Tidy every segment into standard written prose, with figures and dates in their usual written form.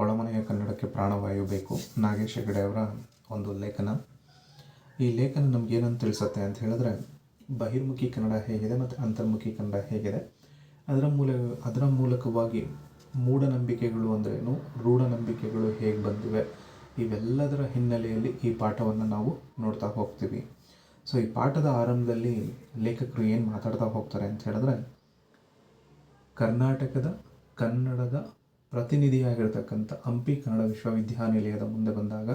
ಒಳಮನೆಯ ಕನ್ನಡಕ್ಕೆ ಪ್ರಾಣವಾಯು ಬೇಕು, ನಾಗೇಶ್ ಹೆಗಡೆ ಅವರ ಒಂದು ಲೇಖನ. ಈ ಲೇಖನ ನಮಗೇನಂತ ತಿಳಿಸುತ್ತೆ ಅಂತ ಹೇಳಿದ್ರೆ, ಬಹಿರ್ಮುಖಿ ಕನ್ನಡ ಹೇಗಿದೆ ಮತ್ತು ಅಂತರ್ಮುಖಿ ಕನ್ನಡ ಹೇಗಿದೆ, ಅದರ ಮೂಲಕವಾಗಿ ಮೂಢನಂಬಿಕೆಗಳು ಅಂದ್ರೇನು, ರೂಢನಂಬಿಕೆಗಳು ಹೇಗೆ ಬಂದಿವೆ, ಇವೆಲ್ಲದರ ಹಿನ್ನೆಲೆಯಲ್ಲಿ ಈ ಪಾಠವನ್ನು ನಾವು ನೋಡ್ತಾ ಹೋಗ್ತೀವಿ. ಸೊ ಈ ಪಾಠದ ಆರಂಭದಲ್ಲಿ ಲೇಖಕರು ಏನು ಮಾತಾಡ್ತಾ ಹೋಗ್ತಾರೆ ಅಂತ ಹೇಳಿದ್ರೆ, ಕರ್ನಾಟಕದ ಕನ್ನಡದ ಪ್ರತಿನಿಧಿಯಾಗಿರ್ತಕ್ಕಂಥ ಹಂಪಿ ಕನ್ನಡ ವಿಶ್ವವಿದ್ಯಾನಿಲಯದ ಮುಂದೆ ಬಂದಾಗ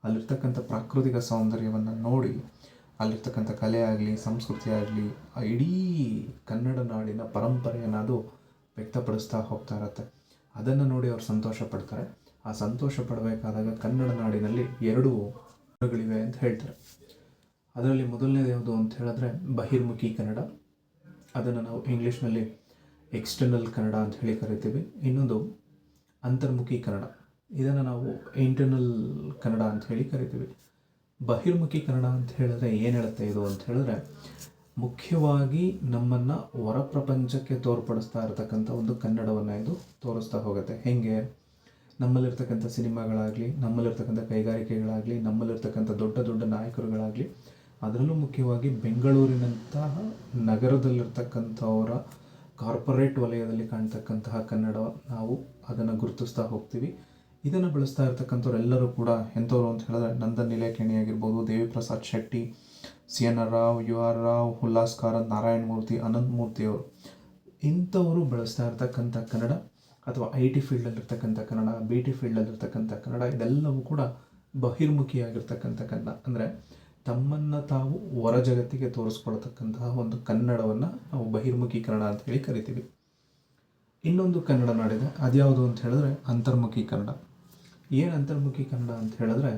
ಅಲ್ಲಿರ್ತಕ್ಕಂಥ ಪ್ರಾಕೃತಿಕ ಸೌಂದರ್ಯವನ್ನು ನೋಡಿ, ಅಲ್ಲಿರ್ತಕ್ಕಂಥ ಕಲೆ ಆಗಲಿ, ಸಂಸ್ಕೃತಿ ಆಗಲಿ, ಇಡೀ ಕನ್ನಡ ನಾಡಿನ ಪರಂಪರೆಯನ್ನು ಅದು ವ್ಯಕ್ತಪಡಿಸ್ತಾ ಹೋಗ್ತಾ ಇರತ್ತೆ. ಅದನ್ನು ನೋಡಿ ಅವರು ಸಂತೋಷ ಪಡ್ತಾರೆ. ಆ ಸಂತೋಷ ಪಡಬೇಕಾದಾಗ ಕನ್ನಡ ನಾಡಿನಲ್ಲಿ 2 ಗಳಿವೆ ಅಂತ ಹೇಳ್ತಾರೆ. ಅದರಲ್ಲಿ ಮೊದಲನೇದು ಯಾವುದು ಅಂತ ಹೇಳಿದ್ರೆ ಬಹಿರ್ಮುಖಿ ಕನ್ನಡ. ಅದನ್ನು ನಾವು ಇಂಗ್ಲೀಷ್ನಲ್ಲಿ ಎಕ್ಸ್ಟರ್ನಲ್ ಕನ್ನಡ ಅಂತ ಹೇಳಿ ಕರಿತೀವಿ. ಇನ್ನೊಂದು ಅಂತರ್ಮುಖಿ ಕನ್ನಡ, ಇದನ್ನು ನಾವು ಇಂಟರ್ನಲ್ ಕನ್ನಡ ಅಂತ ಹೇಳಿ ಕರಿತೀವಿ. ಬಹಿರ್ಮುಖಿ ಕನ್ನಡ ಅಂತ ಹೇಳಿದ್ರೆ ಏನು ಹೇಳುತ್ತೆ ಇದು ಅಂತ ಹೇಳಿದ್ರೆ, ಮುಖ್ಯವಾಗಿ ನಮ್ಮನ್ನು ಹೊರ ಪ್ರಪಂಚಕ್ಕೆ ತೋರ್ಪಡಿಸ್ತಾ ಇರತಕ್ಕಂಥ ಒಂದು ಕನ್ನಡವನ್ನು ಇದು ತೋರಿಸ್ತಾ ಹೋಗುತ್ತೆ. ಹೇಗೆ ನಮ್ಮಲ್ಲಿರ್ತಕ್ಕಂಥ ಸಿನಿಮಾಗಳಾಗಲಿ, ನಮ್ಮಲ್ಲಿರ್ತಕ್ಕಂಥ ಕೈಗಾರಿಕೆಗಳಾಗಲಿ, ನಮ್ಮಲ್ಲಿರ್ತಕ್ಕಂಥ ದೊಡ್ಡ ದೊಡ್ಡ ನಾಯಕರುಗಳಾಗಲಿ, ಅದರಲ್ಲೂ ಮುಖ್ಯವಾಗಿ ಬೆಂಗಳೂರಿನಂತಹ ನಗರದಲ್ಲಿರ್ತಕ್ಕಂಥವರ ಕಾರ್ಪೊರೇಟ್ ವಲಯದಲ್ಲಿ ಕಾಣ್ತಕ್ಕಂತಹ ಕನ್ನಡ ನಾವು ಅದನ್ನು ಗುರುತಿಸ್ತಾ ಹೋಗ್ತೀವಿ. ಇದನ್ನು ಬಳಸ್ತಾ ಇರ್ತಕ್ಕಂಥವ್ರೆಲ್ಲರೂ ಕೂಡ ಎಂಥವ್ರು ಅಂತ ಹೇಳಿದ್ರೆ, ನಂದನ್ ನಿಲೇಕಣಿ ಆಗಿರ್ಬೋದು, ದೇವಿ ಪ್ರಸಾದ್ ಶೆಟ್ಟಿ, CN ರಾವ್, UR ರಾವ್, ಉಲ್ಲಾಸ್ ಕಾರಂತ್, ನಾರಾಯಣ ಮೂರ್ತಿ, ಅನಂತ್ ಮೂರ್ತಿಯವರು, ಇಂಥವರು ಬಳಸ್ತಾ ಇರ್ತಕ್ಕಂಥ ಕನ್ನಡ ಅಥವಾ IT ಫೀಲ್ಡಲ್ಲಿರ್ತಕ್ಕಂಥ ಕನ್ನಡ, BT ಫೀಲ್ಡಲ್ಲಿರ್ತಕ್ಕಂಥ ಕನ್ನಡ, ಇದೆಲ್ಲವೂ ಕೂಡ ಬಹಿರ್ಮುಖಿಯಾಗಿರ್ತಕ್ಕಂಥ ಕನ್ನಡ. ಅಂದರೆ ತಮ್ಮನ್ನು ತಾವು ಹೊರ ಜಗತ್ತಿಗೆ ತೋರಿಸ್ಕೊಳ್ತಕ್ಕಂತಹ ಒಂದು ಕನ್ನಡವನ್ನು ನಾವು ಬಹಿರ್ಮುಖಿ ಕನ್ನಡ ಅಂತ ಹೇಳಿ ಕರಿತೀವಿ. ಇನ್ನೊಂದು ಕನ್ನಡ ನಾಡಿದೆ, ಅದ್ಯಾವುದು ಅಂತ ಹೇಳಿದ್ರೆ ಅಂತರ್ಮುಖಿ ಕನ್ನಡ. ಏನು ಅಂತರ್ಮುಖಿ ಕನ್ನಡ ಅಂತ ಹೇಳಿದ್ರೆ,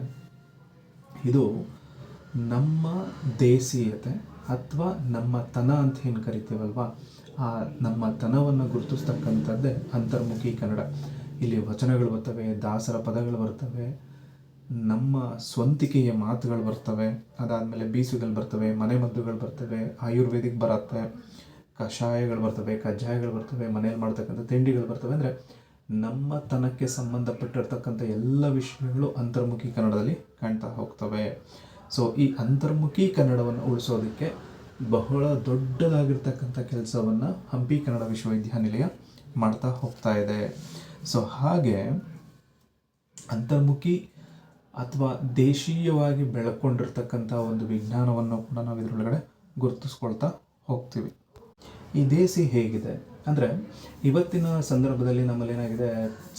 ಇದು ನಮ್ಮ ದೇಸೀಯತೆ ಅಥವಾ ನಮ್ಮ ತನ ಅಂತ ಏನು ಕರಿತೀವಲ್ವ, ಆ ನಮ್ಮ ತನವನ್ನು ಗುರುತಿಸ್ತಕ್ಕಂಥದ್ದೇ ಅಂತರ್ಮುಖಿ ಕನ್ನಡ. ಇಲ್ಲಿ ವಚನಗಳು ಬರ್ತವೆ, ದಾಸರ ಪದಗಳು ಬರ್ತವೆ, ನಮ್ಮ ಸ್ವಂತಿಕೆಯ ಮಾತುಗಳು ಬರ್ತವೆ, ಅದಾದಮೇಲೆ ಬೀಸುಗಳು ಬರ್ತವೆ, ಮನೆಮದ್ದುಗಳು ಬರ್ತವೆ, ಆಯುರ್ವೇದಿಕ್ ಬರುತ್ತೆ, ಕಷಾಯಗಳು ಬರ್ತವೆ, ಕಜ್ಜಾಯಗಳು ಬರ್ತವೆ, ಮನೇಲಿ ಮಾಡ್ತಕ್ಕಂಥ ತಿಂಡಿಗಳು ಬರ್ತವೆ. ಅಂದರೆ ನಮ್ಮ ತನಕ್ಕೆ ಸಂಬಂಧಪಟ್ಟಿರ್ತಕ್ಕಂಥ ಎಲ್ಲ ವಿಷಯಗಳು ಅಂತರ್ಮುಖಿ ಕನ್ನಡದಲ್ಲಿ ಕಾಣ್ತಾ ಹೋಗ್ತವೆ. ಸೊ ಈ ಅಂತರ್ಮುಖಿ ಕನ್ನಡವನ್ನು ಉಳಿಸೋದಕ್ಕೆ ಬಹಳ ದೊಡ್ಡದಾಗಿರ್ತಕ್ಕಂಥ ಕೆಲಸವನ್ನು ಹಂಪಿ ಕನ್ನಡ ವಿಶ್ವವಿದ್ಯಾನಿಲಯ ಮಾಡ್ತಾ ಹೋಗ್ತಾ ಇದೆ. ಸೊ ಹಾಗೆ ಅಂತರ್ಮುಖಿ ಅಥವಾ ದೇಶೀಯವಾಗಿ ಬೆಳ್ಕೊಂಡಿರ್ತಕ್ಕಂಥ ಒಂದು ವಿಜ್ಞಾನವನ್ನು ಕೂಡ ನಾವು ಇದರೊಳಗಡೆ ಗುರುತಿಸ್ಕೊಳ್ತಾ ಹೋಗ್ತೀವಿ. ಈ ದೇಸಿ ಹೇಗಿದೆ ಅಂದರೆ, ಇವತ್ತಿನ ಸಂದರ್ಭದಲ್ಲಿ ನಮ್ಮಲ್ಲಿ ಏನಾಗಿದೆ,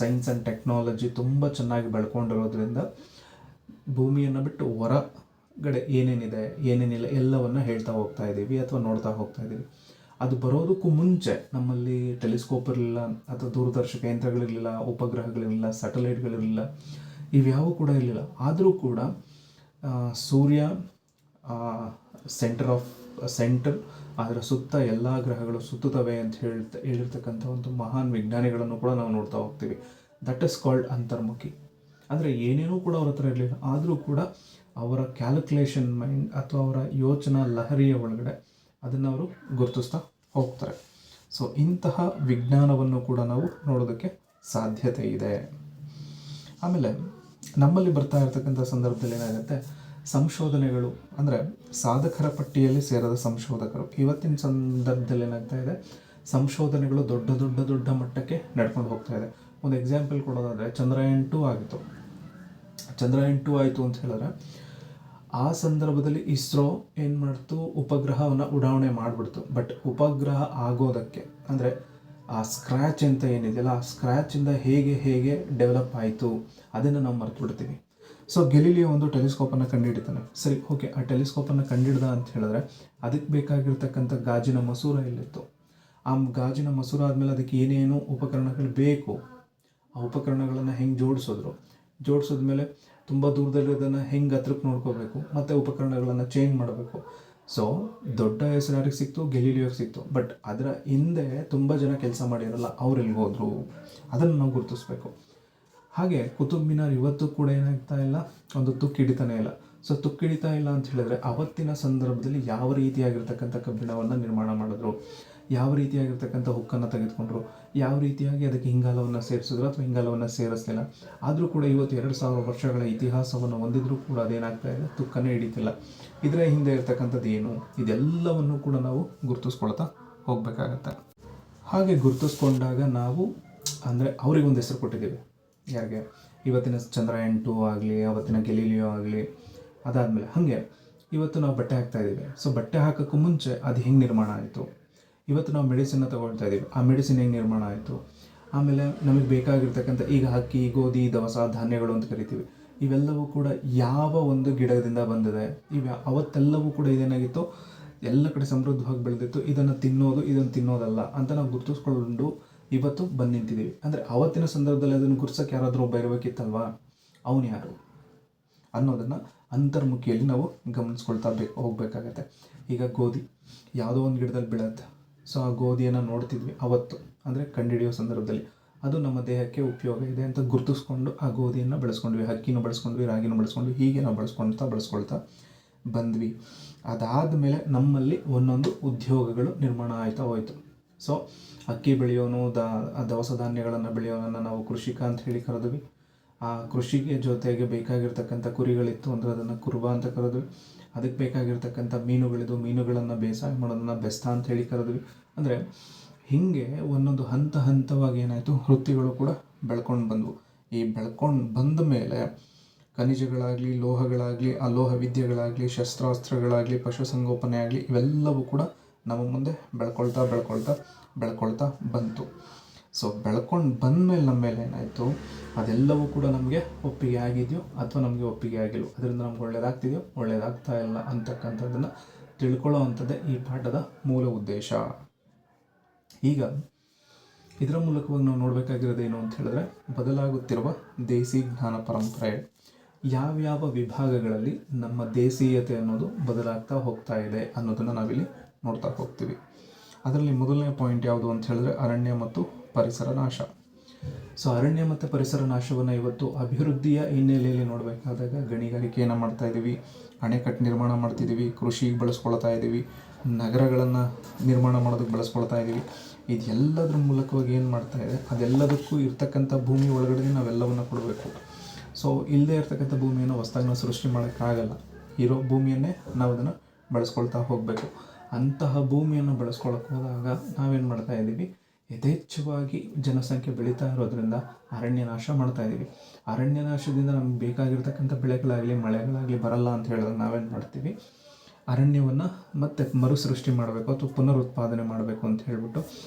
ಸೈನ್ಸ್ ಆ್ಯಂಡ್ ಟೆಕ್ನಾಲಜಿ ತುಂಬ ಚೆನ್ನಾಗಿ ಬೆಳ್ಕೊಂಡಿರೋದ್ರಿಂದ ಭೂಮಿಯನ್ನು ಬಿಟ್ಟು ಹೊರಗಡೆ ಏನೇನಿದೆ ಏನೇನಿಲ್ಲ ಎಲ್ಲವನ್ನು ಹೇಳ್ತಾ ಹೋಗ್ತಾ ಇದ್ದೀವಿ ಅಥವಾ ನೋಡ್ತಾ ಹೋಗ್ತಾ ಇದ್ದೀವಿ. ಅದು ಬರೋದಕ್ಕೂ ಮುಂಚೆ ನಮ್ಮಲ್ಲಿ ಟೆಲಿಸ್ಕೋಪ್ ಇರಲಿಲ್ಲ, ಅಥವಾ ದೂರದರ್ಶಕ ಯಂತ್ರಗಳಿರಲಿಲ್ಲ, ಉಪಗ್ರಹಗಳಿರಲಿಲ್ಲ, ಸ್ಯಾಟಲೈಟ್ಗಳಿರಲಿಲ್ಲ, ಇವ್ಯಾವು ಕೂಡ ಇರಲಿಲ್ಲ. ಆದರೂ ಕೂಡ ಸೂರ್ಯ ಸೆಂಟರ್ ಅದರ ಸುತ್ತ ಎಲ್ಲ ಗ್ರಹಗಳು ಸುತ್ತುತ್ತವೆ ಅಂತ ಹೇಳಿರ್ತಕ್ಕಂಥ ಒಂದು ಮಹಾನ್ ವಿಜ್ಞಾನಿಗಳನ್ನು ಕೂಡ ನಾವು ನೋಡ್ತಾ ಹೋಗ್ತೀವಿ. ದಟ್ ಇಸ್ ಕಾಲ್ಡ್ ಅಂತರ್ಮುಖಿ. ಅಂದರೆ ಏನೇನೂ ಕೂಡ ಅವ್ರ ಹತ್ರ ಇರಲಿಲ್ಲ, ಆದರೂ ಕೂಡ ಅವರ ಕ್ಯಾಲ್ಕುಲೇಷನ್ ಮೈಂಡ್ ಅಥವಾ ಅವರ ಯೋಚನಾ ಲಹರಿಯ ಒಳಗಡೆ ಅದನ್ನು ಅವರು ಗುರುತಿಸ್ತಾ ಹೋಗ್ತಾರೆ. ಸೊ ಇಂತಹ ವಿಜ್ಞಾನವನ್ನು ಕೂಡ ನಾವು ನೋಡೋದಕ್ಕೆ ಸಾಧ್ಯತೆ ಇದೆ. ಆಮೇಲೆ ನಮ್ಮಲ್ಲಿ ಬರ್ತಾ ಇರ್ತಕ್ಕಂಥ ಸಂದರ್ಭದಲ್ಲಿ ಏನಾಗುತ್ತೆ, ಸಂಶೋಧನೆಗಳು ಅಂದರೆ ಸಾಧಕರ ಪಟ್ಟಿಯಲ್ಲಿ ಸೇರದ ಸಂಶೋಧಕರು. ಇವತ್ತಿನ ಸಂದರ್ಭದಲ್ಲಿ ಏನಾಗ್ತಾ ಇದೆ, ಸಂಶೋಧನೆಗಳು ದೊಡ್ಡ ದೊಡ್ಡ ದೊಡ್ಡ ಮಟ್ಟಕ್ಕೆ ನಡ್ಕೊಂಡು ಹೋಗ್ತಾ ಇದೆ. ಒಂದು ಎಕ್ಸಾಂಪಲ್ ಕೊಡೋದಾದರೆ, ಚಂದ್ರಯಾನ್ 2 ಆಗಿತ್ತು. ಚಂದ್ರಯಾನ್ 2 ಆಯಿತು ಅಂತ ಹೇಳಿದ್ರೆ, ಆ ಸಂದರ್ಭದಲ್ಲಿ ಇಸ್ರೋ ಏನು ಮಾಡ್ತು, ಉಪಗ್ರಹವನ್ನು ಉಡಾವಣೆ ಮಾಡಿಬಿಡ್ತು. ಬಟ್ ಉಪಗ್ರಹ ಆಗೋದಕ್ಕೆ ಅಂದರೆ ಆ ಸ್ಕ್ರ್ಯಾಚ್ ಅಂತ ಏನಿದೆಯಲ್ಲ, ಆ ಸ್ಕ್ರ್ಯಾಚಿಂದ ಹೇಗೆ ಡೆವಲಪ್ ಆಯಿತು ಅದನ್ನು ನಾವು ಮರ್ತು ಬಿಡ್ತೀವಿ. ಸೊ ಗೆಲಿಲಿಯೋ ಒಂದು ಟೆಲಿಸ್ಕೋಪನ್ನು ಕಂಡುಹಿಡಿತಾನೆ. ಸರಿ, ಓಕೆ, ಆ ಟೆಲಿಸ್ಕೋಪನ್ನು ಕಂಡುಹಿಡ್ದ ಅಂತ ಹೇಳಿದ್ರೆ ಅದಕ್ಕೆ ಬೇಕಾಗಿರ್ತಕ್ಕಂಥ ಗಾಜಿನ ಮಸೂರ ಎಲ್ಲಿತ್ತು, ಆ ಗಾಜಿನ ಮಸೂರ ಆದಮೇಲೆ ಅದಕ್ಕೆ ಏನೇನು ಉಪಕರಣಗಳು ಬೇಕು, ಆ ಉಪಕರಣಗಳನ್ನು ಹೆಂಗೆ ಜೋಡಿಸಿದ್ಮೇಲೆ ತುಂಬ ದೂರದಲ್ಲಿರೋದನ್ನು ಹೆಂಗೆ ಹತ್ರಕ್ಕೆ ನೋಡ್ಕೋಬೇಕು, ಮತ್ತು ಉಪಕರಣಗಳನ್ನು ಚೇಂಜ್ ಮಾಡಬೇಕು. ಸೊ ದೊಡ್ಡ ಹೆಸರು ಯಾರಿಗೆ ಸಿಕ್ತು, ಗೆಲಿಲಿಯೋಗೆ ಸಿಕ್ತು. ಬಟ್ ಅದರ ಹಿಂದೆ ತುಂಬ ಜನ ಕೆಲಸ ಮಾಡಿರಲ್ಲ, ಅವ್ರು ಎಲ್ಲಿಗೋದ್ರು ಅದನ್ನು ನಾವು ಗುರುತಿಸ್ಬೇಕು. ಹಾಗೆ ಕುತುಬ್ ಮಿನಾರ್ ಇವತ್ತು ಕೂಡ ಏನಾಗ್ತಾ ಇಲ್ಲ, ಒಂದು ತುಕ್ಕು ಹಿಡಿತಾನೆ ಇಲ್ಲ. ಸೊ ತುಕ್ಕು ಹಿಡಿತಾ ಇಲ್ಲ ಅಂತ ಹೇಳಿದ್ರೆ, ಅವತ್ತಿನ ಸಂದರ್ಭದಲ್ಲಿ ಯಾವ ರೀತಿಯಾಗಿರ್ತಕ್ಕಂಥ ಕಬ್ಬಿಣವನ್ನು ನಿರ್ಮಾಣ ಮಾಡಿದ್ರು, ಯಾವ ರೀತಿಯಾಗಿರ್ತಕ್ಕಂಥ ಹುಕ್ಕನ್ನು ತೆಗೆದುಕೊಂಡ್ರು, ಯಾವ ರೀತಿಯಾಗಿ ಅದಕ್ಕೆ ಇಂಗಾಲವನ್ನು ಸೇರಿಸಿದ್ರು ಅಥವಾ ಇಂಗಾಲವನ್ನು ಸೇರಿಸಲಿಲ್ಲ. ಆದರೂ ಕೂಡ ಇವತ್ತು 2000 ವರ್ಷಗಳ ಇತಿಹಾಸವನ್ನು ಹೊಂದಿದ್ರೂ ಕೂಡ ಅದೇನಾಗ್ತಾ ಇದೆ, ತುಕ್ಕನೇ ಹಿಡಿತಿಲ್ಲ. ಇದರ ಹಿಂದೆ ಇರ್ತಕ್ಕಂಥದ್ದು ಏನು, ಇದೆಲ್ಲವನ್ನು ಕೂಡ ನಾವು ಗುರುತಿಸ್ಕೊಳ್ತಾ ಹೋಗಬೇಕಾಗತ್ತೆ. ಹಾಗೆ ಗುರುತಿಸ್ಕೊಂಡಾಗ ನಾವು ಅಂದರೆ ಅವರಿಗೊಂದು ಹೆಸರು ಕೊಟ್ಟಿದ್ದೀವಿ. ಯಾರಿಗೆ? ಇವತ್ತಿನ ಚಂದ್ರಯಾನ್ 2 ಆಗಲಿ, ಅವತ್ತಿನ ಗೆಲೀಲಿಯೋ ಆಗಲಿ. ಅದಾದಮೇಲೆ ಹಾಗೆ ಇವತ್ತು ನಾವು ಬಟ್ಟೆ ಹಾಕ್ತಾಯಿದ್ದೀವಿ. ಸೊ ಬಟ್ಟೆ ಹಾಕೋಕ್ಕೂ ಮುಂಚೆ ಅದು ಹೆಂಗೆ ನಿರ್ಮಾಣ ಆಯಿತು, ಇವತ್ತು ನಾವು ಮೆಡಿಸಿನ್ನ ತೊಗೊಳ್ತಾ ಇದ್ದೀವಿ, ಆ ಮೆಡಿಸಿನ್ ಹೆಂಗೆ ನಿರ್ಮಾಣ ಆಯಿತು. ಆಮೇಲೆ ನಮಗೆ ಬೇಕಾಗಿರ್ತಕ್ಕಂಥ ಈಗ ಅಕ್ಕಿ, ಗೋಧಿ, ದವಸ, ಧಾನ್ಯಗಳು ಅಂತ ಕರಿತೀವಿ. ಇವೆಲ್ಲವೂ ಕೂಡ ಯಾವ ಒಂದು ಗಿಡದಿಂದ ಬಂದಿದೆ, ಅವತ್ತೆಲ್ಲವೂ ಕೂಡ ಇದೇನಾಗಿತ್ತು, ಎಲ್ಲ ಕಡೆ ಸಮೃದ್ಧವಾಗಿ ಬೆಳೆದಿತ್ತು. ಇದನ್ನು ತಿನ್ನೋದಲ್ಲ ಅಂತ ನಾವು ಗುರುತಿಸ್ಕೊಂಡು ಇವತ್ತು ಬಂದು ನಿಂತಿದ್ದೀವಿ. ಅಂದರೆ ಅವತ್ತಿನ ಸಂದರ್ಭದಲ್ಲಿ ಅದನ್ನು ಗುರ್ಸೋಕ್ಕೆ ಯಾರಾದರೂ ಒಬ್ಬ ಇರಬೇಕಿತ್ತಲ್ವಾ, ಅವನು ಯಾರು ಅನ್ನೋದನ್ನು ಅಂತರ್ಮುಖಿಯಲ್ಲಿ ನಾವು ಗಮನಿಸ್ಕೊಳ್ತಾ ಹೋಗಬೇಕಾಗತ್ತೆ. ಈಗ ಗೋಧಿ ಯಾವುದೋ ಒಂದು ಗಿಡದಲ್ಲಿ ಬೆಳೆಯುತ್ತೆ. ಸೊ ಆ ಗೋಧಿಯನ್ನು ನೋಡ್ತಿದ್ವಿ ಅವತ್ತು, ಅಂದರೆ ಕಂಡುಹಿಡಿಯೋ ಸಂದರ್ಭದಲ್ಲಿ ಅದು ನಮ್ಮ ದೇಹಕ್ಕೆ ಉಪಯೋಗ ಇದೆ ಅಂತ ಗುರುತಿಸ್ಕೊಂಡು ಆ ಗೋಧಿಯನ್ನು ಬೆಳೆಸ್ಕೊಂಡ್ವಿ, ಅಕ್ಕಿನೂ ಬೆಳೆಸ್ಕೊಂಡ್ವಿ, ರಾಗಿನೂ ಬೆಳೆಸ್ಕೊಂಡ್ವಿ. ಹೀಗೆ ನಾವು ಬೆಳೆಸ್ಕೊಳ್ತಾ ಬಂದ್ವಿ. ಅದಾದ ಮೇಲೆ ನಮ್ಮಲ್ಲಿ ಒಂದೊಂದು ಉದ್ಯೋಗಗಳು ನಿರ್ಮಾಣ ಆಯ್ತಾ ಹೋಯಿತು. ಸೊ ಅಕ್ಕಿ ಬೆಳೆಯೋನು, ದವಸ ಧಾನ್ಯಗಳನ್ನು ಬೆಳೆಯೋನನ್ನು ನಾವು ಕೃಷಿಕ ಅಂತ ಹೇಳಿ ಕರೆದ್ವಿ. ಆ ಕೃಷಿಗೆ ಜೊತೆಗೆ ಬೇಕಾಗಿರ್ತಕ್ಕಂಥ ಕುರಿಗಳಿತ್ತು ಅಂದರೆ ಅದನ್ನು ಕುರುಬ ಅಂತ ಕರೆದ್ವಿ. ಅದಕ್ಕೆ ಬೇಕಾಗಿರ್ತಕ್ಕಂಥ ಮೀನುಗಳನ್ನು ಬೇಸಾಯ ಮಾಡೋದನ್ನು ಬೆಸ್ತ ಅಂತ ಹೇಳಿ ಕರೆದ್ವಿ. ಅಂದರೆ ಹೀಗೆ ಒಂದೊಂದು ಹಂತವಾಗಿ ಏನಾಯಿತು, ವೃತ್ತಿಗಳು ಕೂಡ ಬೆಳ್ಕೊಂಡು ಬಂದವು. ಈ ಬೆಳ್ಕೊಂಡು ಬಂದ ಮೇಲೆ ಖನಿಜಗಳಾಗಲಿ, ಲೋಹಗಳಾಗಲಿ, ಅಲೋಹ ವಿದ್ಯೆಗಳಾಗಲಿ, ಶಸ್ತ್ರಾಸ್ತ್ರಗಳಾಗಲಿ, ಪಶುಸಂಗೋಪನೆ ಆಗಲಿ, ಇವೆಲ್ಲವೂ ಕೂಡ ನಮ್ಮ ಮುಂದೆ ಬೆಳ್ಕೊಳ್ತಾ ಬಂತು. ಸೊ ಬೆಳ್ಕೊಂಡು ಬಂದಮೇಲೆ ನಮ್ಮ ಮೇಲೆ ಏನಾಯಿತು, ಅದೆಲ್ಲವೂ ಕೂಡ ನಮಗೆ ಒಪ್ಪಿಗೆ ಆಗಿದೆಯೋ ಅಥವಾ ನಮಗೆ ಒಪ್ಪಿಗೆ ಆಗಿಲ್ವೋ, ಅದರಿಂದ ನಮ್ಗೆ ಒಳ್ಳೆಯದಾಗ್ತಿದೆಯೋ ಒಳ್ಳೆಯದಾಗ್ತಾ ಇಲ್ಲ ಅಂತಕ್ಕಂಥದ್ದನ್ನು ತಿಳ್ಕೊಳ್ಳೋ ಅಂಥದ್ದೇ ಈ ಪಾಠದ ಮೂಲ ಉದ್ದೇಶ. ಈಗ ಇದರ ಮೂಲಕವಾಗಿ ನಾವು ನೋಡಬೇಕಾಗಿರೋದೇನು ಅಂತ ಹೇಳಿದ್ರೆ, ಬದಲಾಗುತ್ತಿರುವ ದೇಸಿ ಜ್ಞಾನ ಪರಂಪರೆ ಯಾವ್ಯಾವ ವಿಭಾಗಗಳಲ್ಲಿ ನಮ್ಮ ದೇಸೀಯತೆ ಅನ್ನೋದು ಬದಲಾಗ್ತಾ ಹೋಗ್ತಾ ಇದೆ ಅನ್ನೋದನ್ನು ನಾವಿಲ್ಲಿ ನೋಡ್ತಾ ಹೋಗ್ತೀವಿ. ಅದರಲ್ಲಿ ಮೊದಲನೇ ಪಾಯಿಂಟ್ ಯಾವುದು ಅಂತ ಹೇಳಿದ್ರೆ ಅರಣ್ಯ ಮತ್ತು ಪರಿಸರ ನಾಶ. ಸೊ ಅರಣ್ಯ ಮತ್ತು ಪರಿಸರ ನಾಶವನ್ನು ಇವತ್ತು ಅಭಿವೃದ್ಧಿಯ ಹಿನ್ನೆಲೆಯಲ್ಲಿ ನೋಡಬೇಕಾದಾಗ ಗಣಿಗಾರಿಕೆಯನ್ನು ಮಾಡ್ತಾ ಇದ್ದೀವಿ, ಅಣೆಕಟ್ಟು ನಿರ್ಮಾಣ ಮಾಡ್ತಿದ್ದೀವಿ, ಕೃಷಿಗೆ ಬಳಸ್ಕೊಳ್ತಾ ಇದ್ದೀವಿ, ನಗರಗಳನ್ನು ನಿರ್ಮಾಣ ಮಾಡೋದಕ್ಕೆ ಬಳಸ್ಕೊಳ್ತಾ ಇದ್ದೀವಿ. ಇದೆಲ್ಲದರ ಮೂಲಕವಾಗಿ ಏನು ಮಾಡ್ತಾ ಇದೆ, ಅದೆಲ್ಲದಕ್ಕೂ ಇರ್ತಕ್ಕಂಥ ಭೂಮಿ ಒಳಗಡೆ ನಾವೆಲ್ಲವನ್ನು ಕೊಡಬೇಕು. ಸೊ ಇಲ್ಲದೆ ಇರ್ತಕ್ಕಂಥ ಭೂಮಿಯನ್ನು ಹೊಸದಾಗಿ ನಾವು ಸೃಷ್ಟಿ ಮಾಡೋಕ್ಕಾಗಲ್ಲ. ಇರೋ ಭೂಮಿಯನ್ನೇ ನಾವು ಅದನ್ನು ಬಳಸ್ಕೊಳ್ತಾ ಹೋಗಬೇಕು. ಅಂತಹ ಭೂಮಿಯನ್ನು ಬಳಸ್ಕೊಳಕ್ಕೆ ಹೋದಾಗ ನಾವೇನು ಮಾಡ್ತಾ ಇದ್ದೀವಿ, ಯಥೇಚ್ಛವಾಗಿ ಜನಸಂಖ್ಯೆ ಬೆಳೀತಾ ಇರೋದ್ರಿಂದ ಅರಣ್ಯ ನಾಶ ಮಾಡ್ತಾ ಇದ್ದೀವಿ. ಅರಣ್ಯ ನಾಶದಿಂದ ನಮ್ಗೆ ಬೇಕಾಗಿರ್ತಕ್ಕಂಥ ಬೆಳೆಗಳಾಗಲಿ, ಮಳೆಗಳಾಗಲಿ ಬರಲ್ಲ ಅಂತ ಹೇಳಿದಾಗ ನಾವೇನು ಮಾಡ್ತೀವಿ, ಅರಣ್ಯವನ್ನು ಮತ್ತೆ ಮರುಸೃಷ್ಟಿ ಮಾಡಬೇಕು ಅಥವಾ ಪುನರುತ್ಪಾದನೆ ಮಾಡಬೇಕು ಅಂತ ಹೇಳಿಬಿಟ್ಟು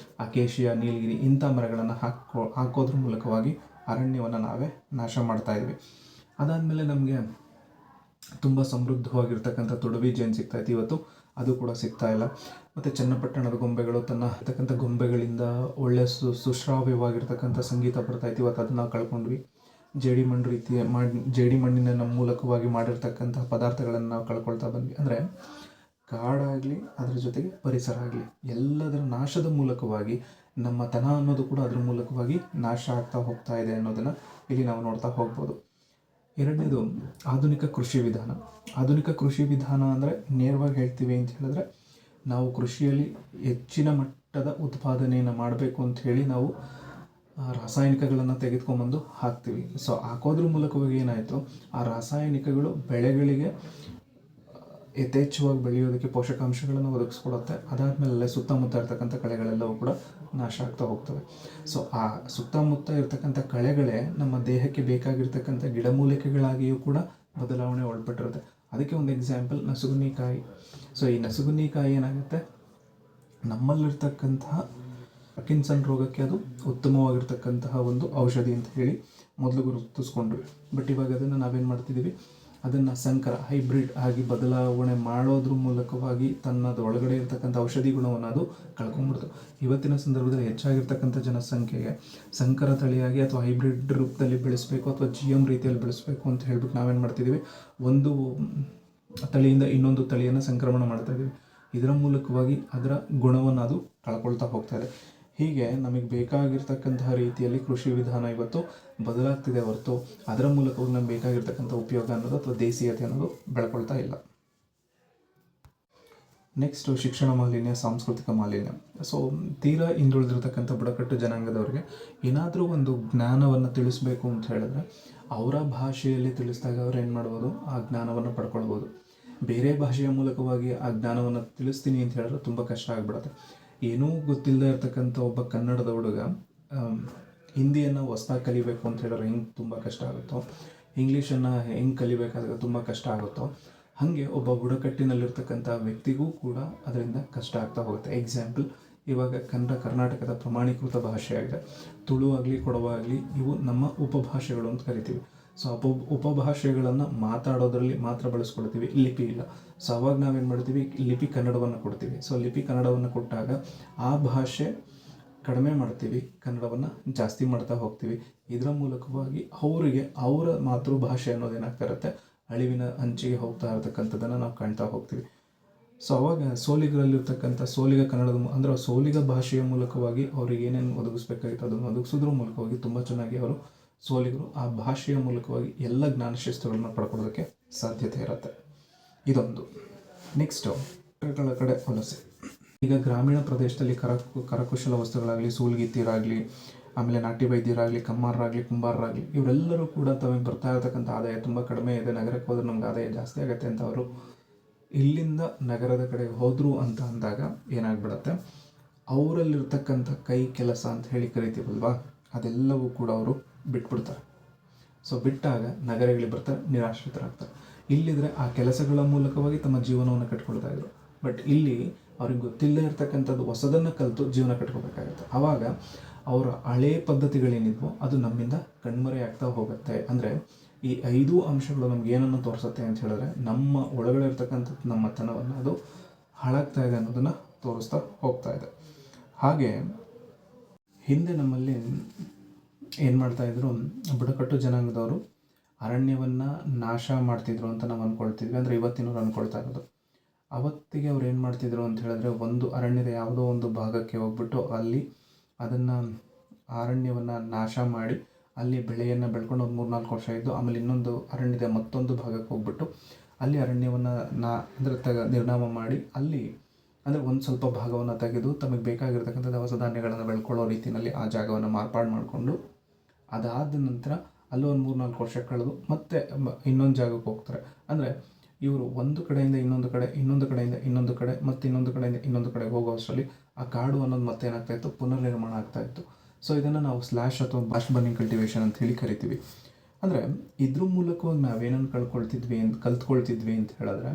ಅಕೇಶಿಯಾ, ನೀಲಗಿರಿ ಇಂಥ ಮರಗಳನ್ನು ಹಾಕೋದ್ರ ಮೂಲಕವಾಗಿ ಅರಣ್ಯವನ್ನು ನಾವೇ ನಾಶ ಮಾಡ್ತಾಯಿದ್ವಿ. ಅದಾದಮೇಲೆ ನಮಗೆ ತುಂಬ ಸಮೃದ್ಧವಾಗಿರ್ತಕ್ಕಂಥ ತೊಡವಿ ಜೇನು ಸಿಗ್ತಾಯಿತ್ತು, ಇವತ್ತು ಅದು ಕೂಡ ಸಿಗ್ತಾ ಇಲ್ಲ. ಮತ್ತು ಚನ್ನಪಟ್ಟಣದ ಗೊಂಬೆಗಳು ಇರ್ತಕ್ಕಂಥ ಗೊಂಬೆಗಳಿಂದ ಒಳ್ಳೆಯ ಸುಶ್ರಾವ್ಯವಾಗಿರ್ತಕ್ಕಂಥ ಸಂಗೀತ ಬರ್ತಾಯಿತ್ತು, ಇವತ್ತು ಅದನ್ನು ಕಳ್ಕೊಂಡ್ವಿ. ಜೇಡಿ ಮಣ್ಣಿನ ಮೂಲಕವಾಗಿ ಮಾಡಿರ್ತಕ್ಕಂಥ ಪದಾರ್ಥಗಳನ್ನು ನಾವು ಕಳ್ಕೊಳ್ತಾ ಬಂದ್ವಿ. ಅಂದರೆ ಕಾಡಾಗಲಿ, ಅದರ ಜೊತೆಗೆ ಪರಿಸರ ಆಗಲಿ, ಎಲ್ಲದರ ನಾಶದ ಮೂಲಕವಾಗಿ ನಮ್ಮ ತನ ಅನ್ನೋದು ಕೂಡ ಅದರ ಮೂಲಕವಾಗಿ ನಾಶ ಆಗ್ತಾ ಹೋಗ್ತಾ ಇದೆ ಅನ್ನೋದನ್ನು ಇಲ್ಲಿ ನಾವು ನೋಡ್ತಾ ಹೋಗ್ಬೋದು. ಎರಡನೇದು ಆಧುನಿಕ ಕೃಷಿ ವಿಧಾನ. ಆಧುನಿಕ ಕೃಷಿ ವಿಧಾನ ಅಂದರೆ ನೇರವಾಗಿ ಹೇಳ್ತೀವಿ ಅಂತ ಹೇಳಿದ್ರೆ, ನಾವು ಕೃಷಿಯಲ್ಲಿ ಹೆಚ್ಚಿನ ಮಟ್ಟದ ಉತ್ಪಾದನೆಯನ್ನು ಮಾಡಬೇಕು ಅಂತ ಹೇಳಿ ನಾವು ರಾಸಾಯನಿಕಗಳನ್ನು ತೆಗೆದುಕೊಂಬಂದು ಹಾಕ್ತೀವಿ. ಸೊ ಹಾಕೋದ್ರ ಮೂಲಕವಾಗಿ ಏನಾಯಿತು, ಆ ರಾಸಾಯನಿಕಗಳು ಬೆಳೆಗಳಿಗೆ ಯಥೇಚ್ಛವಾಗಿ ಬೆಳೆಯೋದಕ್ಕೆ ಪೋಷಕಾಂಶಗಳನ್ನು ಒದಗಿಸ್ಕೊಡುತ್ತೆ. ಅದಾದಮೇಲೆ ಸುತ್ತಮುತ್ತ ಇರ್ತಕ್ಕಂಥ ಕಳೆಗಳೆಲ್ಲವೂ ಕೂಡ ನಾಶ ಆಗ್ತಾ ಹೋಗ್ತವೆ. ಸೊ ಆ ಸುತ್ತಮುತ್ತ ಇರ್ತಕ್ಕಂಥ ಕಳೆಗಳೇ ನಮ್ಮ ದೇಹಕ್ಕೆ ಬೇಕಾಗಿರ್ತಕ್ಕಂಥ ಗಿಡಮೂಲಿಕೆಗಳಾಗಿಯೂ ಕೂಡ ಬದಲಾವಣೆ ಒಳಪಟ್ಟಿರುತ್ತೆ. ಅದಕ್ಕೆ ಒಂದು ಎಕ್ಸಾಂಪಲ್ ನಸುಗುನ್ನಿಕಾಯಿ. ಸೊ ಈ ನಸುಗುನ್ನಿಕಾಯಿ ಏನಾಗುತ್ತೆ, ನಮ್ಮಲ್ಲಿರ್ತಕ್ಕಂತಹ ಪಾರ್ಕಿನ್ಸನ್ ರೋಗಕ್ಕೆ ಅದು ಉತ್ತಮವಾಗಿರ್ತಕ್ಕಂತಹ ಒಂದು ಔಷಧಿ ಅಂತ ಹೇಳಿ ಮೊದಲು ಗುರುತಿಸ್ಕೊಂಡ್ವಿ. ಬಟ್ ಇವಾಗ ಅದನ್ನು ನಾವೇನು ಮಾಡ್ತಿದ್ದೀವಿ, ಅದನ್ನು ಸಂಕರ ಹೈಬ್ರಿಡ್ ಆಗಿ ಬದಲಾವಣೆ ಮಾಡೋದ್ರ ಮೂಲಕವಾಗಿ ತನ್ನದು ಒಳಗಡೆ ಇರ್ತಕ್ಕಂಥ ಔಷಧಿ ಗುಣವನ್ನು ಅದು ಕಳ್ಕೊಂಡ್ಬಿಡ್ತು. ಇವತ್ತಿನ ಸಂದರ್ಭದಲ್ಲಿ ಹೆಚ್ಚಾಗಿರ್ತಕ್ಕಂಥ ಜನಸಂಖ್ಯೆಗೆ ಸಂಕರ ತಳಿಯಾಗಿ ಅಥವಾ ಹೈಬ್ರಿಡ್ ರೂಪದಲ್ಲಿ ಬೆಳೆಸಬೇಕು ಅಥವಾ GM ರೀತಿಯಲ್ಲಿ ಬೆಳೆಸಬೇಕು ಅಂತ ಹೇಳ್ಬಿಟ್ಟು ನಾವೇನು ಮಾಡ್ತಿದ್ದೀವಿ, ಒಂದು ತಳಿಯಿಂದ ಇನ್ನೊಂದು ತಳಿಯನ್ನು ಸಂಕ್ರಮಣ ಮಾಡ್ತಾಯಿದ್ದೀವಿ. ಇದರ ಮೂಲಕವಾಗಿ ಅದರ ಗುಣವನ್ನು ಅದು ಕಳ್ಕೊಳ್ತಾ ಹೋಗ್ತಾ ಇದೆ. ಹೀಗೆ ನಮಗೆ ಬೇಕಾಗಿರ್ತಕ್ಕಂತಹ ರೀತಿಯಲ್ಲಿ ಕೃಷಿ ವಿಧಾನ ಇವತ್ತು ಬದಲಾಗ್ತಿದೆ ಹೊರತು ಅದರ ಮೂಲಕವಾಗಿ ನಮ್ಗೆ ಬೇಕಾಗಿರ್ತಕ್ಕಂಥ ಉಪಯೋಗ ಅನ್ನೋದು ಅಥವಾ ದೇಸೀಯತೆ ಅನ್ನೋದು ಬೆಳ್ಕೊಳ್ತಾ ಇಲ್ಲ. ನೆಕ್ಸ್ಟು ಶಿಕ್ಷಣ ಮಾಲಿನ್ಯ, ಸಾಂಸ್ಕೃತಿಕ ಮಾಲಿನ್ಯ. ಸೊ ತೀರಾ ಹಿಂದುಳಿದಿರ್ತಕ್ಕಂಥ ಬುಡಕಟ್ಟು ಜನಾಂಗದವ್ರಿಗೆ ಏನಾದರೂ ಒಂದು ಜ್ಞಾನವನ್ನು ತಿಳಿಸ್ಬೇಕು ಅಂತ ಹೇಳಿದ್ರೆ ಅವರ ಭಾಷೆಯಲ್ಲಿ ತಿಳಿಸಿದಾಗ ಅವ್ರು ಏನು ಮಾಡ್ಬೋದು, ಆ ಜ್ಞಾನವನ್ನು ಪಡ್ಕೊಳ್ಬೋದು. ಬೇರೆ ಭಾಷೆಯ ಮೂಲಕವಾಗಿ ಆ ಜ್ಞಾನವನ್ನು ತಿಳಿಸ್ತೀನಿ ಅಂತ ಹೇಳಿದ್ರೆ ತುಂಬ ಕಷ್ಟ ಆಗಿಬಿಡುತ್ತೆ. ಏನೂ ಗೊತ್ತಿಲ್ಲದೆ ಇರ್ತಕ್ಕಂಥ ಒಬ್ಬ ಕನ್ನಡದ ಹುಡುಗ ಹಿಂದಿಯನ್ನು ಹೊಸ್ದಾಗಿ ಕಲಿಬೇಕು ಅಂತ ಹೇಳಿದ್ರೆ ಹೆಂಗೆ ತುಂಬ ಕಷ್ಟ ಆಗುತ್ತೋ, ಇಂಗ್ಲೀಷನ್ನು ಹೆಂಗೆ ಕಲಿಬೇಕಾದಾಗ ತುಂಬ ಕಷ್ಟ ಆಗುತ್ತೋ, ಹಾಗೆ ಒಬ್ಬ ಬುಡಕಟ್ಟಿನಲ್ಲಿರ್ತಕ್ಕಂಥ ವ್ಯಕ್ತಿಗೂ ಕೂಡ ಅದರಿಂದ ಕಷ್ಟ ಆಗ್ತಾ ಹೋಗುತ್ತೆ. ಎಕ್ಸಾಂಪಲ್, ಇವಾಗ ಕರ್ನಾಟಕದ ಪ್ರಮಾಣೀಕೃತ ಭಾಷೆಯಾಗಿದೆ. ತುಳು ಆಗಲಿ, ಕೊಡವ ಆಗಲಿ, ಇವು ನಮ್ಮ ಉಪಭಾಷೆಗಳು ಅಂತ ಕರಿತೀವಿ. ಸೊ ಉಪಭಾಷೆಗಳನ್ನು ಮಾತಾಡೋದ್ರಲ್ಲಿ ಮಾತ್ರ ಬಳಸ್ಕೊಳ್ತೀವಿ, ಲಿಪಿ ಇಲ್ಲ. ಸೊ ಅವಾಗ ನಾವೇನು ಮಾಡ್ತೀವಿ, ಲಿಪಿ ಕನ್ನಡವನ್ನು ಕೊಡ್ತೀವಿ. ಸೊ ಲಿಪಿ ಕನ್ನಡವನ್ನು ಕೊಟ್ಟಾಗ ಆ ಭಾಷೆ ಕಡಿಮೆ ಮಾಡ್ತೀವಿ, ಕನ್ನಡವನ್ನು ಜಾಸ್ತಿ ಮಾಡ್ತಾ ಹೋಗ್ತೀವಿ. ಇದರ ಮೂಲಕವಾಗಿ ಅವರಿಗೆ ಅವರ ಮಾತೃಭಾಷೆ ಅನ್ನೋದೇನಾಗ್ತಾ ಇರುತ್ತೆ, ಅಳಿವಿನ ಅಂಚಿಗೆ ಹೋಗ್ತಾ ಇರತಕ್ಕಂಥದ್ದನ್ನು ನಾವು ಕಾಣ್ತಾ ಹೋಗ್ತೀವಿ. ಸೊ ಅವಾಗ ಸೋಲಿಗರಲ್ಲಿರ್ತಕ್ಕಂಥ ಸೋಲಿಗ ಕನ್ನಡದ ಅಂದರೆ ಸೋಲಿಗ ಭಾಷೆಯ ಮೂಲಕವಾಗಿ ಅವ್ರಿಗೆ ಏನೇನು ಒದಗಿಸ್ಬೇಕಾಗಿತ್ತು ಅದನ್ನು ಒದಗಿಸೋದ್ರ ಮೂಲಕವಾಗಿ ತುಂಬ ಚೆನ್ನಾಗಿ ಅವರು ಸೋಲಿಗರು ಆ ಭಾಷೆಯ ಮೂಲಕವಾಗಿ ಎಲ್ಲ ಜ್ಞಾನಶಿಸ್ತುಗಳನ್ನ ಪಡ್ಕೊಳ್ಳೋದಕ್ಕೆ ಸಾಧ್ಯತೆ ಇರುತ್ತೆ. ಇದೊಂದು. ನೆಕ್ಸ್ಟು ಕಡೆ ವಲಸೆ. ಈಗ ಗ್ರಾಮೀಣ ಪ್ರದೇಶದಲ್ಲಿ ಕರಕುಶಲ ವಸ್ತುಗಳಾಗಲಿ, ಸೂಲ್ಗಿತ್ತೀರಾಗಲಿ, ಆಮೇಲೆ ನಾಟ್ಯ ವೈದ್ಯರಾಗಲಿ, ಕಮ್ಮಾರರಾಗಲಿ, ಕುಂಬಾರರಾಗಲಿ, ಇವರೆಲ್ಲರೂ ಕೂಡ ತಮಗೆ ಬರ್ತಾ ಇರತಕ್ಕಂಥ ಆದಾಯ ತುಂಬ ಕಡಿಮೆ ಇದೆ, ನಗರಕ್ಕೆ ಹೋದ್ರೆ ನಮ್ಗೆ ಆದಾಯ ಜಾಸ್ತಿ ಆಗುತ್ತೆ ಅಂತ ಅವರು ಇಲ್ಲಿಂದ ನಗರದ ಕಡೆ ಹೋದರು ಅಂತ ಅಂದಾಗ ಏನಾಗ್ಬಿಡತ್ತೆ, ಅವರಲ್ಲಿರ್ತಕ್ಕಂಥ ಕೈ ಕೆಲಸ ಅಂತ ಹೇಳಿ ಕರಿತೀವಲ್ವಾ, ಅದೆಲ್ಲವೂ ಕೂಡ ಅವರು ಬಿಟ್ಬಿಡ್ತಾರೆ. ಸೊ ಬಿಟ್ಟಾಗ ನಗರಗಳಿಗೆ ಬರ್ತಾರೆ, ನಿರಾಶ್ರಿತರಾಗ್ತಾರೆ. ಇಲ್ಲಿದ್ರೆ ಆ ಕೆಲಸಗಳ ಮೂಲಕವಾಗಿ ತಮ್ಮ ಜೀವನವನ್ನು ಕಟ್ಕೊಳ್ತಾ ಇದ್ರು. ಬಟ್ ಇಲ್ಲಿ ಅವ್ರಿಗೆ ಗೊತ್ತಿಲ್ಲದೆ ಇರ್ತಕ್ಕಂಥದ್ದು ಹೊಸದನ್ನು ಕಲಿತು ಜೀವನ ಕಟ್ಕೋಬೇಕಾಗುತ್ತೆ. ಆವಾಗ ಅವರ ಹಳೇ ಪದ್ಧತಿಗಳೇನಿದ್ವೋ ಅದು ನಮ್ಮಿಂದ ಕಣ್ಮರೆ ಆಗ್ತಾ ಹೋಗುತ್ತೆ. ಅಂದರೆ ಈ 5 ಅಂಶಗಳು ನಮ್ಗೆ ಏನನ್ನು ತೋರಿಸುತ್ತೆ ಅಂತ ಹೇಳಿದ್ರೆ, ನಮ್ಮ ಒಳಗಡೆ ಇರ್ತಕ್ಕಂಥದ್ದು ನಮ್ಮ ತನವನ್ನು ಅದು ಹಾಳಾಗ್ತಾ ಇದೆ ಅನ್ನೋದನ್ನು ತೋರಿಸ್ತಾ ಹೋಗ್ತಾ ಇದೆ. ಹಾಗೆ ಹಿಂದೆ ನಮ್ಮಲ್ಲಿ ಏನು ಮಾಡ್ತಾಯಿದ್ರು, ಬುಡಕಟ್ಟು ಜನಾಂಗದವರು ಅರಣ್ಯವನ್ನು ನಾಶ ಮಾಡ್ತಿದ್ರು ಅಂತ ನಾವು ಅಂದ್ಕೊಳ್ತಿದ್ವಿ. ಅಂದರೆ ಇವತ್ತಿನವ್ರು ಅಂದ್ಕೊಳ್ತಾ ಇರೋದು. ಅವತ್ತಿಗೆ ಅವ್ರು ಏನು ಮಾಡ್ತಿದ್ರು ಅಂತ ಹೇಳಿದ್ರೆ, ಒಂದು ಅರಣ್ಯದ ಯಾವುದೋ ಒಂದು ಭಾಗಕ್ಕೆ ಹೋಗ್ಬಿಟ್ಟು ಅಲ್ಲಿ ಅದನ್ನು ಅರಣ್ಯವನ್ನು ನಾಶ ಮಾಡಿ ಅಲ್ಲಿ ಬೆಳೆಯನ್ನು ಬೆಳ್ಕೊಂಡು ಒಂದು 3-4 ವರ್ಷ ಇದ್ದು, ಆಮೇಲೆ ಇನ್ನೊಂದು ಅರಣ್ಯದ ಮತ್ತೊಂದು ಭಾಗಕ್ಕೆ ಹೋಗ್ಬಿಟ್ಟು ಅಲ್ಲಿ ಅರಣ್ಯವನ್ನು ನಿರ್ನಾಮ ಮಾಡಿ ಅಲ್ಲಿ ಅಂದರೆ ಒಂದು ಸ್ವಲ್ಪ ಭಾಗವನ್ನು ತೆಗೆದು ತಮಗೆ ಬೇಕಾಗಿರ್ತಕ್ಕಂಥ ದವಸ ಧಾನ್ಯಗಳನ್ನು ಬೆಳ್ಕೊಳ್ಳೋ ರೀತಿಯಲ್ಲಿ ಆ ಜಾಗವನ್ನು ಮಾರ್ಪಾಡು ಮಾಡಿಕೊಂಡು, ಅದಾದ ನಂತರ ಅಲ್ಲೂ ಒಂದು 3-4 ವರ್ಷ ಕಳೆದು ಮತ್ತೆ ಇನ್ನೊಂದು ಜಾಗಕ್ಕೆ ಹೋಗ್ತಾರೆ. ಅಂದರೆ ಇವರು ಒಂದು ಕಡೆಯಿಂದ ಇನ್ನೊಂದು ಕಡೆ, ಇನ್ನೊಂದು ಕಡೆಯಿಂದ ಇನ್ನೊಂದು ಕಡೆ, ಮತ್ತು ಇನ್ನೊಂದು ಕಡೆಯಿಂದ ಇನ್ನೊಂದು ಕಡೆ ಹೋಗೋ ಅಷ್ಟರಲ್ಲಿ ಆ ಕಾಡು ಅನ್ನೋದು ಮತ್ತೆ ಏನಾಗ್ತಾಯಿತ್ತು, ಪುನರ್ನಿರ್ಮಾಣ ಆಗ್ತಾಯಿತ್ತು. ಸೊ ಇದನ್ನು ನಾವು ಸ್ಲ್ಯಾಶ್ ಅಥವಾ ಬಾಶ್ ಬರ್ನಿಂಗ್ ಕಲ್ಟಿವೇಷನ್ ಅಂತ ಹೇಳಿ ಕರಿತೀವಿ. ಅಂದರೆ ಇದ್ರ ಮೂಲಕವಾಗಿ ನಾವೇನನ್ನು ಕಲ್ತ್ಕೊಳ್ತಿದ್ವಿ ಅಂತ ಹೇಳಿದ್ರೆ,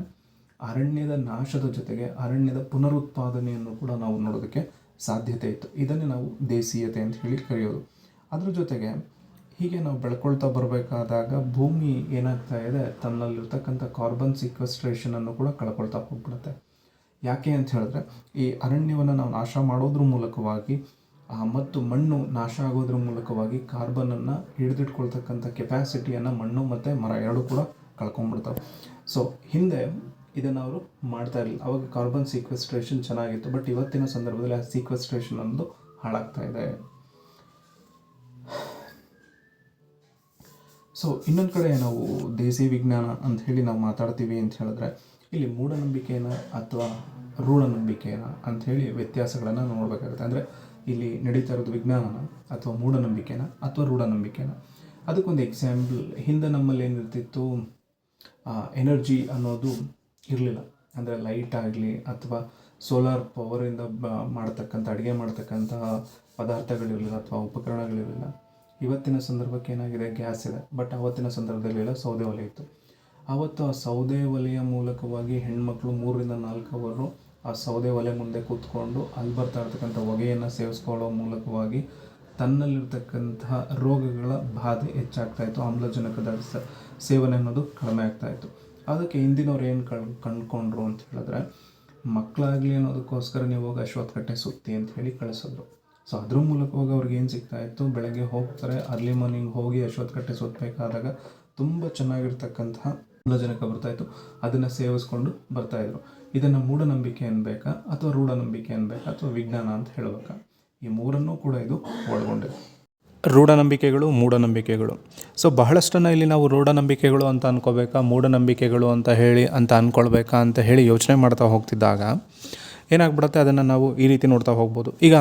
ಅರಣ್ಯದ ನಾಶದ ಜೊತೆಗೆ ಅರಣ್ಯದ ಪುನರುತ್ಪಾದನೆಯನ್ನು ಕೂಡ ನಾವು ನೋಡೋದಕ್ಕೆ ಸಾಧ್ಯತೆ ಇತ್ತು. ಇದನ್ನೇ ನಾವು ದೇಸೀಯತೆ ಅಂತ ಹೇಳಿ ಕರೆಯೋದು. ಅದ್ರ ಜೊತೆಗೆ ಹೀಗೆ ನಾವು ಬೆಳ್ಕೊಳ್ತಾ ಬರಬೇಕಾದಾಗ ಭೂಮಿ ಏನಾಗ್ತಾ ಇದೆ, ತನ್ನಲ್ಲಿರ್ತಕ್ಕಂಥ ಕಾರ್ಬನ್ ಸಿಕ್ವೆಸ್ಟ್ರೇಷನನ್ನು ಕೂಡ ಕಳ್ಕೊಳ್ತಾ ಹೋಗ್ಬಿಡುತ್ತೆ. ಯಾಕೆ ಅಂತ ಹೇಳಿದ್ರೆ, ಈ ಅರಣ್ಯವನ್ನು ನಾವು ನಾಶ ಮಾಡೋದ್ರ ಮೂಲಕವಾಗಿ ಮತ್ತು ಮಣ್ಣು ನಾಶ ಆಗೋದ್ರ ಮೂಲಕವಾಗಿ ಕಾರ್ಬನನ್ನು ಹಿಡಿದಿಟ್ಕೊಳ್ತಕ್ಕಂಥ ಕೆಪಾಸಿಟಿಯನ್ನು ಮಣ್ಣು ಮತ್ತು ಮರ ಎರಡೂ ಕೂಡ ಕಳ್ಕೊಂಡ್ಬಿಡ್ತಾವೆ. ಸೊ ಹಿಂದೆ ಇದನ್ನು ಅವರು ಮಾಡ್ತಾ ಇರಲಿಲ್ಲ. ಅವಾಗ ಕಾರ್ಬನ್ ಸೀಕ್ವೆಸ್ಟ್ರೇಷನ್ ಚೆನ್ನಾಗಿತ್ತು. ಬಟ್ ಇವತ್ತಿನ ಸಂದರ್ಭದಲ್ಲಿ ಆ ಸೀಕ್ವೆಸ್ಟ್ರೇಷನ್ ಅನ್ನೋದು ಹಾಳಾಗ್ತಾ ಇದೆ. ಸೊ ಇನ್ನೊಂದು ಕಡೆ ನಾವು ದೇಸಿ ವಿಜ್ಞಾನ ಅಂತ ಹೇಳಿ ನಾವು ಮಾತಾಡ್ತೀವಿ ಅಂತ ಹೇಳಿದ್ರೆ, ಇಲ್ಲಿ ಮೂಢನಂಬಿಕೆನ ಅಥವಾ ರೂಢನಂಬಿಕೆನ ಅಂಥೇಳಿ ವ್ಯತ್ಯಾಸಗಳನ್ನು ನೋಡಬೇಕಾಗುತ್ತೆ. ಅಂದರೆ ಇಲ್ಲಿ ನಡೀತಾ ಇರೋದು ವಿಜ್ಞಾನನ ಅಥವಾ ಮೂಢನಂಬಿಕೆನ ಅಥವಾ ರೂಢನಂಬಿಕೆನ. ಅದಕ್ಕೊಂದು ಎಕ್ಸಾಂಪಲ್, ಹಿಂದೆ ನಮ್ಮಲ್ಲಿ ಏನಿರ್ತಿತ್ತು, ಎನರ್ಜಿ ಅನ್ನೋದು ಇರಲಿಲ್ಲ. ಅಂದರೆ ಲೈಟ್ ಆಗಲಿ ಅಥವಾ ಸೋಲಾರ್ ಪವರಿಂದ ಮಾಡ್ತಕ್ಕಂಥ ಅಡುಗೆ ಮಾಡ್ತಕ್ಕಂಥ ಪದಾರ್ಥಗಳಿರಲಿಲ್ಲ ಅಥವಾ ಉಪಕರಣಗಳಿರಲಿಲ್ಲ. ಇವತ್ತಿನ ಸಂದರ್ಭಕ್ಕೆ ಏನಾಗಿದೆ, ಗ್ಯಾಸ್ ಇದೆ. ಬಟ್ ಆವತ್ತಿನ ಸಂದರ್ಭದಲ್ಲೆಲ್ಲ ಸೌದೆ ಒಲೆ ಇತ್ತು. ಆವತ್ತು ಆ ಸೌದೆ ಒಲೆಯ ಮೂಲಕವಾಗಿ ಹೆಣ್ಮಕ್ಳು 3-4 ಅವರು ಆ ಸೌದೆ ಒಲೆ ಮುಂದೆ ಕೂತ್ಕೊಂಡು ಅಲ್ಲಿ ಬರ್ತಾ ಇರ್ತಕ್ಕಂಥ ಹೊಗೆಯನ್ನು ಸೇವಿಸ್ಕೊಳ್ಳೋ ಮೂಲಕವಾಗಿ ತನ್ನಲ್ಲಿರ್ತಕ್ಕಂತಹ ರೋಗಗಳ ಬಾಧೆ ಹೆಚ್ಚಾಗ್ತಾಯಿತ್ತು. ಆಮ್ಲಜನಕದ ಸೇವನೆ ಅನ್ನೋದು ಕಡಿಮೆ ಆಗ್ತಾಯಿತ್ತು. ಅದಕ್ಕೆ ಹಿಂದಿನವ್ರು ಏನು ಕಂಡುಕೊಂಡ್ರು ಅಂತ ಹೇಳಿದ್ರೆ, ಮಕ್ಕಳಾಗಲಿ ಅನ್ನೋದಕ್ಕೋಸ್ಕರ ನೀವು ಹೋಗಿ ಅಶ್ವತ್ಥಕಟ್ಟೆ ಸುತ್ತಿ ಅಂತ ಹೇಳಿ ಕಳಿಸಿದ್ರು. ಸೊ ಅದ್ರ ಮೂಲಕವಾಗಿ ಅವ್ರಿಗೆ ಏನು ಸಿಗ್ತಾಯಿತ್ತು, ಬೆಳಗ್ಗೆ ಹೋಗ್ತಾರೆ, ಅರ್ಲಿ ಮಾರ್ನಿಂಗ್ ಹೋಗಿ ಅಶ್ವತ್ಥಕಟ್ಟೆ ಸುತ್ತಬೇಕಾದಾಗ ತುಂಬ ಚೆನ್ನಾಗಿರ್ತಕ್ಕಂತಹ ಆಮ್ಲಜನಕ ಬರ್ತಾಯಿತ್ತು. ಅದನ್ನು ಸೇವಿಸ್ಕೊಂಡು ಬರ್ತಾಯಿದ್ರು. ಇದನ್ನು ಮೂಢನಂಬಿಕೆ ಅನ್ಬೇಕಾ ಅಥವಾ ರೂಢನಂಬಿಕೆ ಅನ್ಬೇಕಾ ಅಥವಾ ವಿಜ್ಞಾನ ಅಂತ ಹೇಳಬೇಕಾ? ಈ ಮೂರನ್ನೂ ಕೂಡ ಇದು ಒಳಗೊಂಡಿದೆ. ರೂಢನಂಬಿಕೆಗಳು, ಮೂಢನಂಬಿಕೆಗಳು. ಸೊ ಬಹಳಷ್ಟನ್ನು ಇಲ್ಲಿ ನಾವು ರೂಢನಂಬಿಕೆಗಳು ಅಂತ ಅಂದ್ಕೋಬೇಕಾ, ಮೂಢನಂಬಿಕೆಗಳು ಅಂತ ಅಂದ್ಕೊಳ್ಬೇಕಾ ಅಂತ ಹೇಳಿ ಯೋಚನೆ ಮಾಡ್ತಾ ಹೋಗ್ತಿದ್ದಾಗ ಏನಾಗ್ಬಿಡುತ್ತೆ, ಅದನ್ನು ನಾವು ಈ ರೀತಿ ನೋಡ್ತಾ ಹೋಗ್ಬೋದು. ಈಗ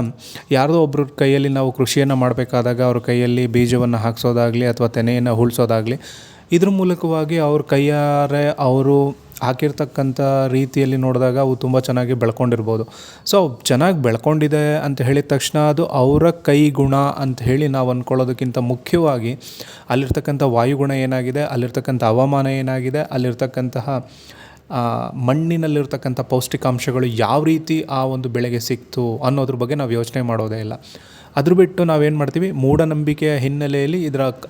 ಯಾರದೋ ಒಬ್ಬರ ಕೈಯಲ್ಲಿ ನಾವು ಕೃಷಿಯನ್ನು ಮಾಡಬೇಕಾದಾಗ ಅವ್ರ ಕೈಯಲ್ಲಿ ಬೀಜವನ್ನು ಹಾಕಿಸೋದಾಗಲಿ ಅಥವಾ ತೆನೆಯನ್ನು ಉಳಿಸೋದಾಗಲಿ, ಇದ್ರ ಮೂಲಕವಾಗಿ ಅವ್ರ ಕೈಯಾರೆ ಅವರು ಹಾಕಿರ್ತಕ್ಕಂಥ ರೀತಿಯಲ್ಲಿ ನೋಡಿದಾಗ ಅವು ತುಂಬ ಚೆನ್ನಾಗಿ ಬೆಳ್ಕೊಂಡಿರ್ಬೋದು. ಸೊ ಚೆನ್ನಾಗಿ ಬೆಳ್ಕೊಂಡಿದೆ ಅಂತ ಹೇಳಿದ ತಕ್ಷಣ ಅದು ಅವರ ಕೈ ಗುಣ ಅಂತ ಹೇಳಿ ನಾವು ಅಂದ್ಕೊಳ್ಳೋದಕ್ಕಿಂತ ಮುಖ್ಯವಾಗಿ ಅಲ್ಲಿರ್ತಕ್ಕಂಥ ವಾಯುಗುಣ ಏನಾಗಿದೆ, ಅಲ್ಲಿರ್ತಕ್ಕಂಥ ಹವಾಮಾನ ಏನಾಗಿದೆ, ಅಲ್ಲಿರ್ತಕ್ಕಂತಹ ಮಣ್ಣಿನಲ್ಲಿರ್ತಕ್ಕಂಥ ಪೌಷ್ಟಿಕಾಂಶಗಳು ಯಾವ ರೀತಿ ಆ ಒಂದು ಬೆಳೆಗೆ ಸಿಕ್ತು ಅನ್ನೋದ್ರ ಬಗ್ಗೆ ನಾವು ಯೋಚನೆ ಮಾಡೋದೇ ಇಲ್ಲ. ಅದ್ರ ಬಿಟ್ಟು ನಾವೇನು ಮಾಡ್ತೀವಿ, ಮೂಢನಂಬಿಕೆಯ ಹಿನ್ನೆಲೆಯಲ್ಲಿ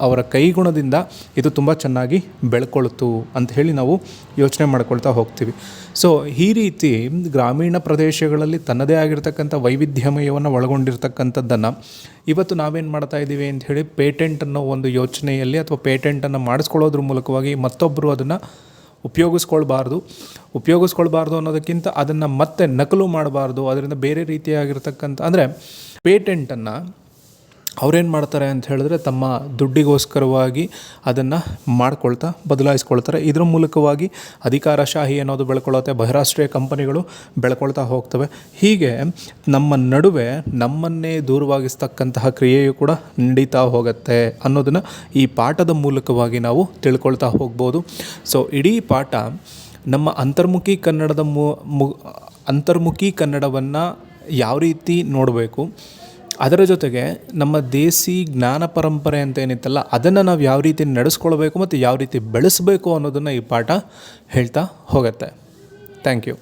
ಅವರ ಕೈಗುಣದಿಂದ ಇದು ತುಂಬ ಚೆನ್ನಾಗಿ ಬೆಳ್ಕೊಳ್ತು ಅಂತ ಹೇಳಿ ನಾವು ಯೋಚನೆ ಮಾಡ್ಕೊಳ್ತಾ ಹೋಗ್ತೀವಿ. ಸೊ ಈ ರೀತಿ ಗ್ರಾಮೀಣ ಪ್ರದೇಶಗಳಲ್ಲಿ ತನ್ನದೇ ಆಗಿರ್ತಕ್ಕಂಥ ವೈವಿಧ್ಯಮಯವನ್ನು ಒಳಗೊಂಡಿರ್ತಕ್ಕಂಥದ್ದನ್ನು ಇವತ್ತು ನಾವೇನು ಮಾಡ್ತಾ ಇದ್ದೀವಿ ಅಂತ ಹೇಳಿ ಪೇಟೆಂಟ್ ಅನ್ನೋ ಒಂದು ಯೋಚನೆಯಲ್ಲಿ ಅಥವಾ ಪೇಟೆಂಟನ್ನು ಮಾಡಿಸ್ಕೊಳ್ಳೋದ್ರ ಮೂಲಕವಾಗಿ ಮತ್ತೊಬ್ಬರು ಅದನ್ನು ಉಪಯೋಗಿಸ್ಕೊಳ್ಬಾರ್ದು ಅನ್ನೋದಕ್ಕಿಂತ ಅದನ್ನು ಮತ್ತೆ ನಕಲು ಮಾಡಬಾರ್ದು, ಅದರಿಂದ ಬೇರೆ ರೀತಿಯಾಗಿರ್ತಕ್ಕಂಥ ಅಂದರೆ ಪೇಟೆಂಟನ್ನು ಅವ್ರೇನು ಮಾಡ್ತಾರೆ ಅಂತ ಹೇಳಿದ್ರೆ ತಮ್ಮ ದುಡ್ಡಿಗೋಸ್ಕರವಾಗಿ ಅದನ್ನು ಬದಲಾಯಿಸ್ಕೊಳ್ತಾರೆ. ಇದರ ಮೂಲಕವಾಗಿ ಅಧಿಕಾರಶಾಹಿ ಅನ್ನೋದು ಬೆಳ್ಕೊಳ್ಳುತ್ತೆ, ಬಹುರಾಷ್ಟ್ರೀಯ ಕಂಪನಿಗಳು ಬೆಳ್ಕೊಳ್ತಾ ಹೋಗ್ತವೆ. ಹೀಗೆ ನಮ್ಮ ನಡುವೆ ನಮ್ಮನ್ನೇ ದೂರವಾಗಿಸ್ತಕ್ಕಂತಹ ಕ್ರಿಯೆಯು ಕೂಡ ನಡೀತಾ ಹೋಗುತ್ತೆ ಅನ್ನೋದನ್ನು ಈ ಪಾಠದ ಮೂಲಕವಾಗಿ ನಾವು ತಿಳ್ಕೊಳ್ತಾ ಹೋಗ್ಬೋದು. ಸೊ ಇಡೀ ಪಾಠ ನಮ್ಮ ಅಂತರ್ಮುಖಿ ಕನ್ನಡವನ್ನು ಯಾವ ರೀತಿ ನೋಡಬೇಕು, ಅದರ ಜೊತೆಗೆ ನಮ್ಮ ದೇಸಿ ಜ್ಞಾನ ಪರಂಪರೆ ಅಂತ ಏನಿತ್ತಲ್ಲ ಅದನ್ನು ನಾವು ಯಾವ ರೀತಿ ನಡೆಸ್ಕೊಳ್ಬೇಕು ಮತ್ತು ಯಾವ ರೀತಿ ಬೆಳೆಸಬೇಕು ಅನ್ನೋದನ್ನು ಈ ಪಾಠ ಹೇಳ್ತಾ ಹೋಗುತ್ತೆ. Thank you.